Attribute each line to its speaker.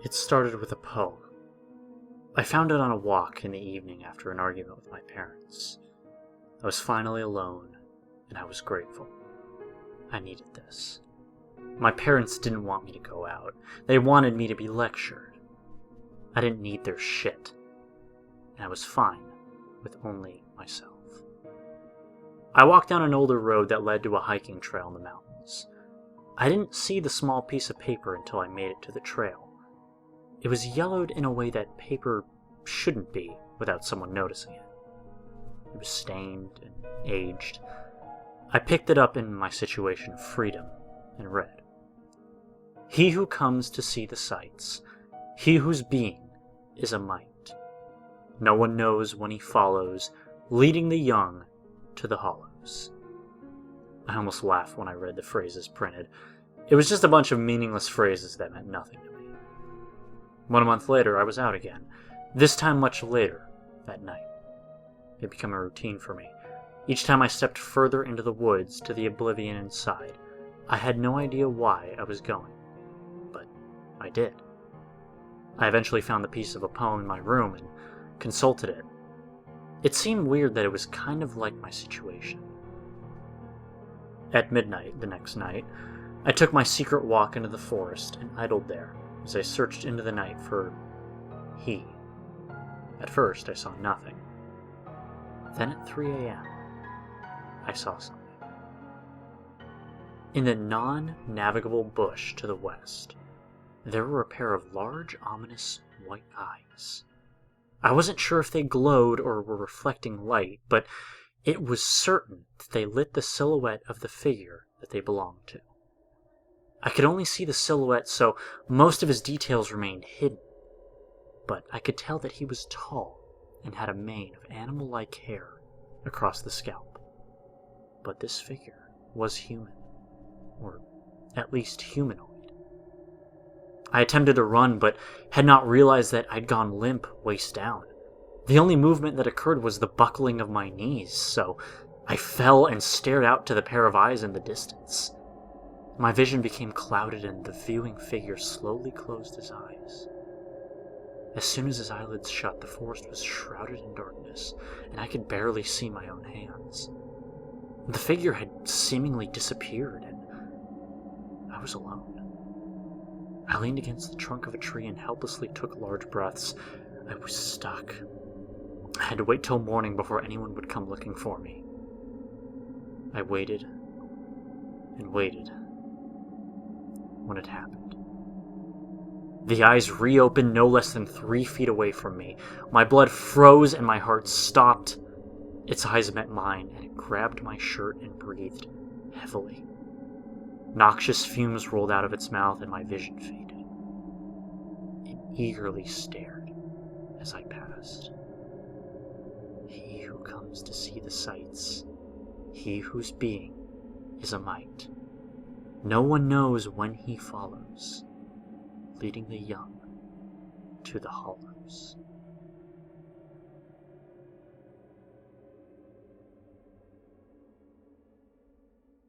Speaker 1: It started with a poem. I found it on a walk in the evening after an argument with my parents. I was finally alone, and I was grateful. I needed this. My parents didn't want me to go out. They wanted me to be lectured. I didn't need their shit, and I was fine with only myself. I walked down an older road that led to a hiking trail in the mountains. I didn't see the small piece of paper until I made it to the trail. It was yellowed in a way that paper shouldn't be without someone noticing it. It was stained and aged. I picked it up in my situation of freedom and read. He who comes to see the sights, he whose being is a might. No one knows when he follows, leading the young to the hollows. I almost laughed when I read the phrases printed. It was just a bunch of meaningless phrases that meant nothing to me. 1 month later, I was out again, this time much later, that night. It had become a routine for me. Each time I stepped further into the woods to the oblivion inside, I had no idea why I was going, but I did. I eventually found the piece of a poem in my room and consulted it. It seemed weird that it was kind of like my situation. At midnight the next night, I took my secret walk into the forest and idled there as I searched into the night for he. At first, I saw nothing. Then at 3 a.m., I saw something. In the non-navigable bush to the west, there were a pair of large, ominous white eyes. I wasn't sure if they glowed or were reflecting light, but it was certain that they lit the silhouette of the figure that they belonged to. I could only see the silhouette, so most of his details remained hidden, but I could tell that he was tall and had a mane of animal-like hair across the scalp. But this figure was human, or at least humanoid. I attempted to run, but had not realized that I'd gone limp waist down. The only movement that occurred was the buckling of my knees, so I fell and stared out to the pair of eyes in the distance. My vision became clouded and the viewing figure slowly closed his eyes. As soon as his eyelids shut, the forest was shrouded in darkness, and I could barely see my own hands. The figure had seemingly disappeared, and I was alone. I leaned against the trunk of a tree and helplessly took large breaths. I was stuck. I had to wait till morning before anyone would come looking for me. I waited and waited. When it happened, the eyes reopened no less than 3 feet away from me. My blood froze and my heart stopped. Its eyes met mine, and it grabbed my shirt and breathed heavily. Noxious fumes rolled out of its mouth, and my vision faded. It eagerly stared as I passed. He who comes to see the sights, he whose being is a might. No one knows when he follows, leading the young to the hollows.